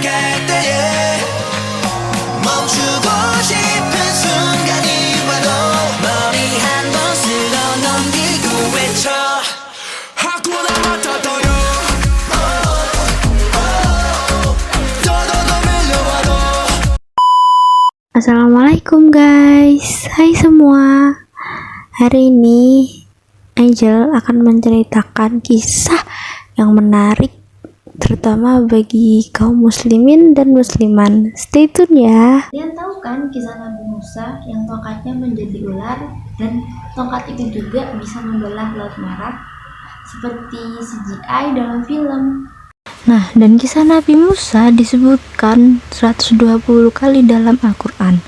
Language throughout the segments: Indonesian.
갈 때에 멈추고 싶은 순간이 와도 머리 한 번 쓸어 넘기고 외쳐 하쿠나 마타타요 더더더 밀려와도. Assalamualaikum guys, hai semua. Hari ini Angel akan menceritakan kisah yang menarik, terutama bagi kaum muslimin dan musliman. Stay tune ya. Kalian tahu kan kisah Nabi Musa yang tongkatnya menjadi ular dan tongkat itu juga bisa membelah Laut Merah seperti CGI dalam film. Nah, dan kisah Nabi Musa disebutkan 120 kali dalam Al-Quran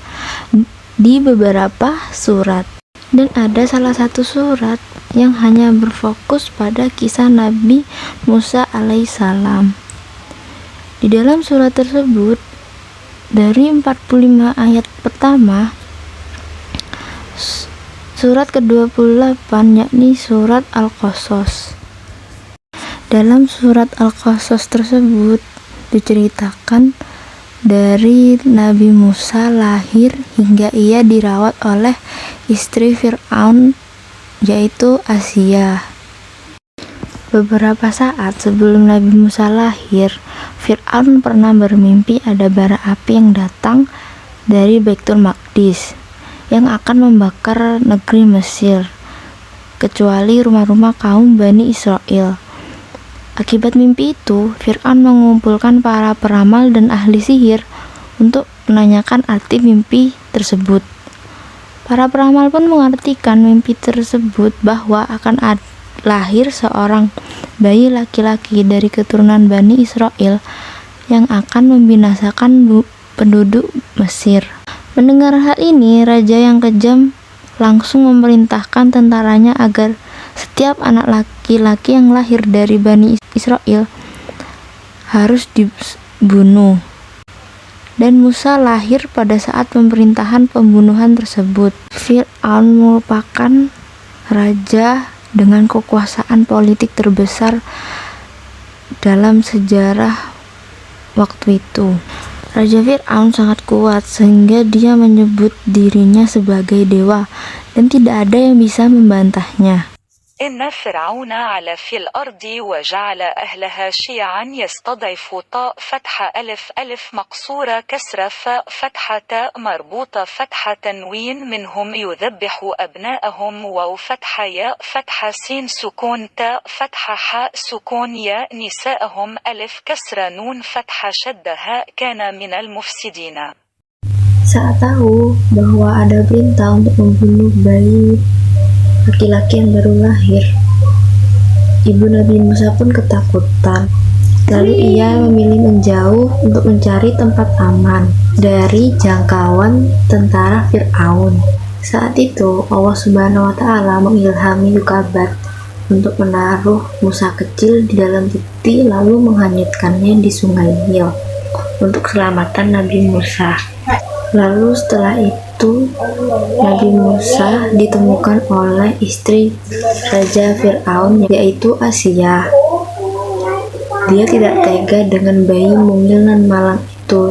di beberapa surat. Dan ada salah satu surat yang hanya berfokus pada kisah Nabi Musa alaihissalam. Di dalam surat tersebut, dari 45 ayat pertama, surat ke-28 yakni surat Al-Qasas. Dalam surat Al-Qasas tersebut diceritakan dari Nabi Musa lahir hingga ia dirawat oleh istri Fir'aun, yaitu Asia. Beberapa saat sebelum Nabi Musa lahir, Fir'aun pernah bermimpi ada bara api yang datang dari Baitul Maqdis yang akan membakar negeri Mesir, kecuali rumah-rumah kaum Bani Israel. Akibat mimpi itu, Fir'aun mengumpulkan para peramal dan ahli sihir untuk menanyakan arti mimpi tersebut. Para peramal pun mengartikan mimpi tersebut bahwa akan lahir seorang bayi laki-laki dari keturunan Bani Israel yang akan membinasakan penduduk Mesir. Mendengar hal ini, raja yang kejam langsung memerintahkan tentaranya agar setiap anak laki-laki yang lahir dari Bani Israel harus dibunuh. Dan Musa lahir pada saat pemerintahan pembunuhan tersebut. Fir'aun merupakan raja dengan kekuasaan politik terbesar dalam sejarah waktu itu. Raja Fir'aun sangat kuat sehingga dia menyebut dirinya sebagai dewa dan tidak ada yang bisa membantahnya. إن فرعون علا في الأرض وجعل أهلها شيعا يستضعف طاء فتحة ألف ألف مقصورة كسرة فاء فتحة تاء مربوطة فتحة تنوين منهم يذبح أبناءهم واو فتحة ياء فتحة سين سكون تاء فتحة حاء سكون ياء نساءهم ألف كسرة نون فتحة شد هاء كان من المفسدين. Saat tahu bahwa ada perintah untuk membunuh bayi laki-laki yang baru lahir, ibu Nabi Musa pun ketakutan. Lalu ia memilih menjauh untuk mencari tempat aman dari jangkauan tentara Fir'aun. Saat itu Allah Subhanahu wa Ta'ala mengilhami Yukabat untuk menaruh Musa kecil di dalam peti lalu menghanyutkannya di sungai Nil untuk keselamatan Nabi Musa. Lalu setelah itu Nabi Musa ditemukan oleh istri Raja Fir'aun, yaitu Asia. Dia tidak tega dengan bayi mungil dan malang itu.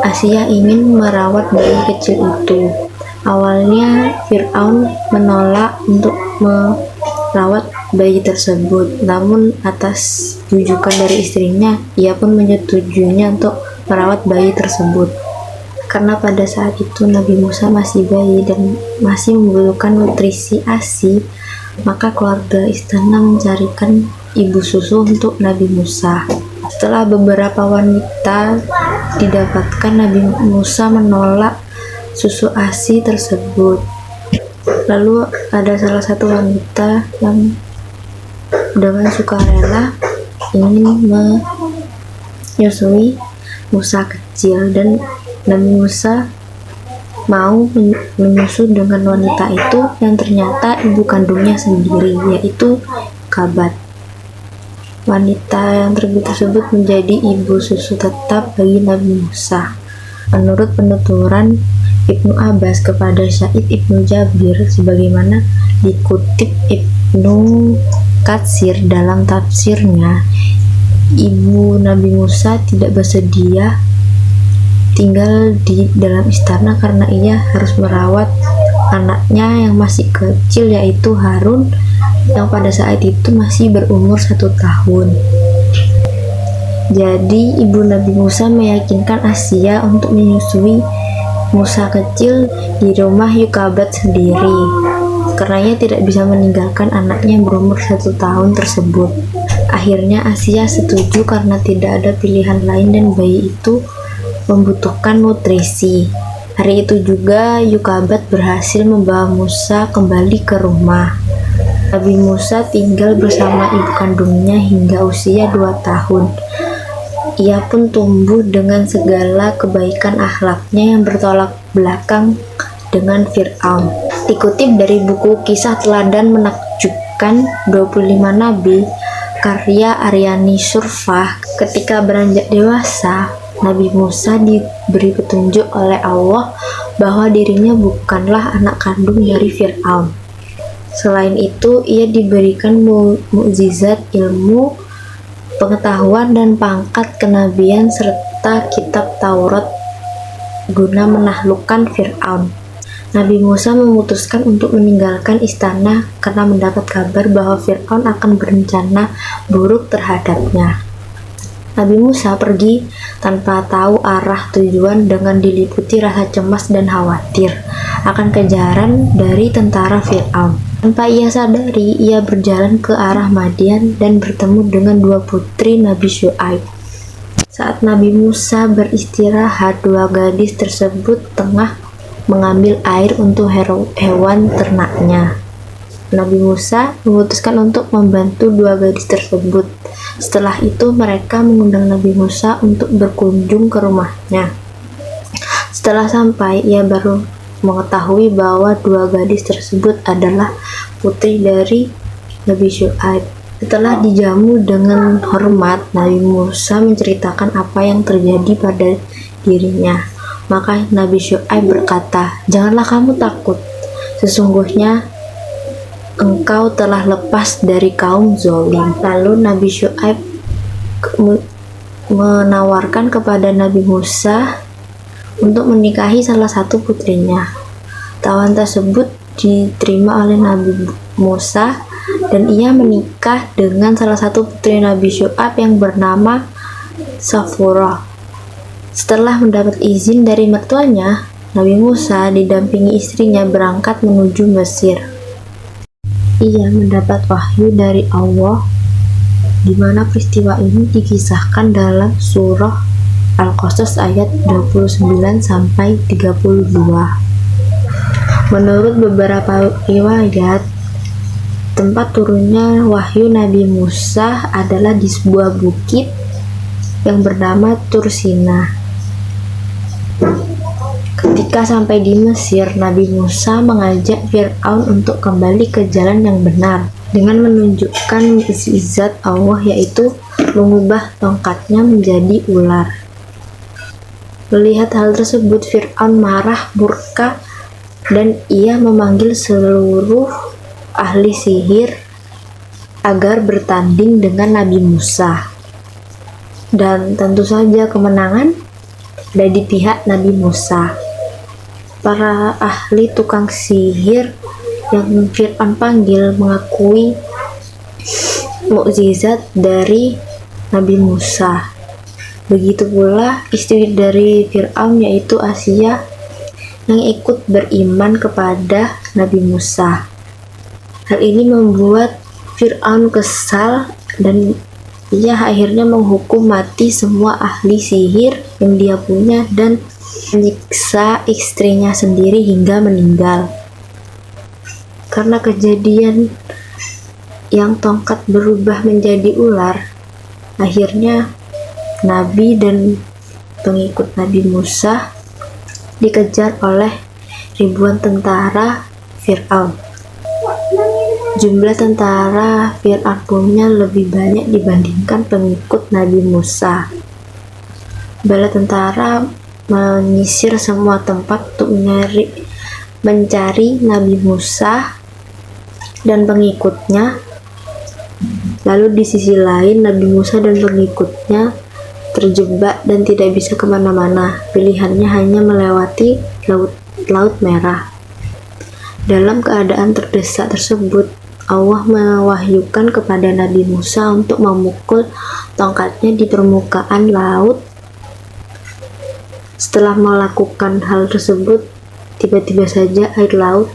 Asia ingin merawat bayi kecil itu. Awalnya Fir'aun menolak untuk merawat bayi tersebut, namun atas bujukan dari istrinya, ia pun menyetujuinya untuk merawat bayi tersebut. Karena pada saat itu Nabi Musa masih bayi dan masih membutuhkan nutrisi ASI, maka keluarga istana mencarikan ibu susu untuk Nabi Musa. Setelah beberapa wanita didapatkan, Nabi Musa menolak susu ASI tersebut. Lalu ada salah satu wanita yang dengan sukarela ingin menyusui Musa kecil, dan Nabi Musa mau menyusu dengan wanita itu yang ternyata ibu kandungnya sendiri, yaitu Kabat. Wanita yang tersebut menjadi ibu susu tetap bagi Nabi Musa. Menurut penuturan Ibnu Abbas kepada Sa'id Ibnu Jabir, sebagaimana dikutip Ibnu Katsir dalam tafsirnya, ibu Nabi Musa tidak bersedia tinggal di dalam istana karena ia harus merawat anaknya yang masih kecil, yaitu Harun, yang pada saat itu masih berumur 1 tahun. Jadi ibu Nabi Musa meyakinkan Asia untuk menyusui Musa kecil di rumah Yukabat sendiri, karena ia tidak bisa meninggalkan anaknya yang berumur 1 tahun tersebut. Akhirnya Asia setuju karena tidak ada pilihan lain dan bayi itu membutuhkan nutrisi. Hari itu juga Yukabat berhasil membawa Musa kembali ke rumah. Nabi Musa tinggal bersama ibu kandungnya hingga usia 2 tahun. Ia pun tumbuh dengan segala kebaikan akhlaknya yang bertolak belakang dengan Fir'aun. Dikutip dari buku Kisah Teladan Menakjubkan 25 Nabi, karya Aryani Surfah, ketika beranjak dewasa, Nabi Musa diberi petunjuk oleh Allah bahwa dirinya bukanlah anak kandung dari Fir'aun. Selain itu, ia diberikan mukjizat ilmu, pengetahuan dan pangkat kenabian serta kitab Taurat guna menaklukkan Fir'aun. Nabi Musa memutuskan untuk meninggalkan istana karena mendapat kabar bahwa Fir'aun akan berencana buruk terhadapnya. Nabi Musa pergi tanpa tahu arah tujuan dengan diliputi rasa cemas dan khawatir akan kejaran dari tentara Fir'aun. Tanpa ia sadari, ia berjalan ke arah Madian dan bertemu dengan 2 putri Nabi Syuaib. Saat Nabi Musa beristirahat, 2 gadis tersebut tengah mengambil air untuk hewan ternaknya. Nabi Musa memutuskan untuk membantu 2 gadis tersebut. Setelah itu mereka mengundang Nabi Musa untuk berkunjung ke rumahnya. Setelah sampai, ia baru mengetahui bahwa 2 gadis tersebut adalah putri dari Nabi Syuaib. Setelah dijamu dengan hormat, Nabi Musa menceritakan apa yang terjadi pada dirinya. Maka Nabi Syuaib berkata, "Janganlah kamu takut, sesungguhnya engkau telah lepas dari kaum zalim." Lalu Nabi Syuaib menawarkan kepada Nabi Musa untuk menikahi salah satu putrinya. Tawaran tersebut diterima oleh Nabi Musa dan ia menikah dengan salah satu putri Nabi Syuaib yang bernama Safurah. Setelah mendapat izin dari mertuanya, Nabi Musa didampingi istrinya berangkat menuju Mesir. Ia mendapat wahyu dari Allah, di mana peristiwa ini dikisahkan dalam surah Al-Qasas ayat 29-32. Menurut beberapa riwayat, tempat turunnya wahyu Nabi Musa adalah di sebuah bukit yang bernama Tursina. Ketika sampai di Mesir, Nabi Musa mengajak Fir'aun untuk kembali ke jalan yang benar dengan menunjukkan mukjizat Allah, yaitu mengubah tongkatnya menjadi ular. Melihat hal tersebut, Fir'aun marah, murka, dan ia memanggil seluruh ahli sihir agar bertanding dengan Nabi Musa. Dan tentu saja kemenangan ada di pihak Nabi Musa. Para ahli tukang sihir yang Fir'aun panggil mengakui mukjizat dari Nabi Musa. Begitu pula istri dari Fir'aun, yaitu Asia, yang ikut beriman kepada Nabi Musa. Hal ini membuat Fir'aun kesal dan ia akhirnya menghukum mati semua ahli sihir yang dia punya dan menyiksa istrinya sendiri hingga meninggal. Karena kejadian yang tongkat berubah menjadi ular, akhirnya Nabi dan pengikut Nabi Musa dikejar oleh ribuan tentara Fir'aun. Jumlah tentara Fir'aun punya lebih banyak dibandingkan pengikut Nabi Musa. Bala tentara menyisir semua tempat untuk mencari Nabi Musa dan pengikutnya. Lalu di sisi lain Nabi Musa dan pengikutnya terjebak dan tidak bisa kemana-mana. Pilihannya hanya melewati laut merah. Dalam keadaan terdesak tersebut, Allah mewahyukan kepada Nabi Musa untuk memukul tongkatnya di permukaan laut. Setelah melakukan hal tersebut, tiba-tiba saja air laut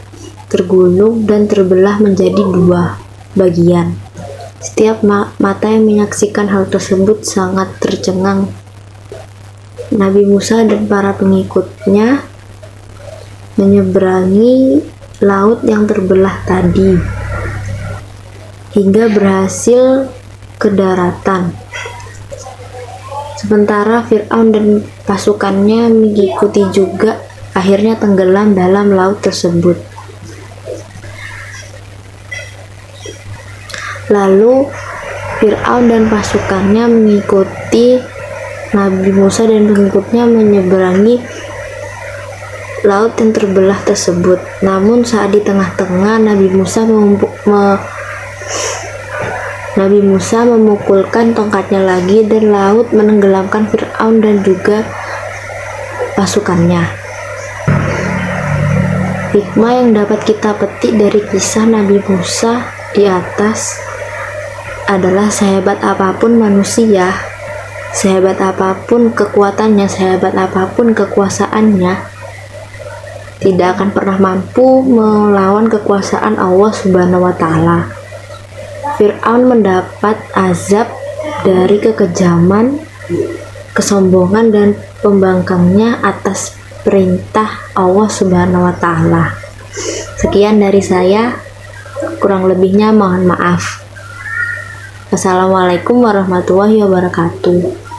tergulung dan terbelah menjadi 2 bagian. Setiap mata yang menyaksikan hal tersebut sangat tercengang. Nabi Musa dan para pengikutnya menyeberangi laut yang terbelah tadi hingga berhasil ke daratan. Sementara Fir'aun dan pasukannya mengikuti juga, akhirnya tenggelam dalam laut tersebut. Lalu Fir'aun dan pasukannya mengikuti Nabi Musa dan pengikutnya menyeberangi laut yang terbelah tersebut. Namun saat di tengah-tengah Nabi Musa memukulkan tongkatnya lagi dan laut menenggelamkan Fir'aun dan juga pasukannya. Hikmah yang dapat kita petik dari kisah Nabi Musa di atas adalah sehebat apapun manusia, sehebat apapun kekuatannya, sehebat apapun kekuasaannya, tidak akan pernah mampu melawan kekuasaan Allah Subhanahu wa Ta'ala. Fir'aun mendapat azab dari kekejaman, kesombongan, dan pembangkangnya atas perintah Allah Subhanahu wa Ta'ala. Sekian dari saya, kurang lebihnya mohon maaf. Wassalamualaikum warahmatullahi wabarakatuh.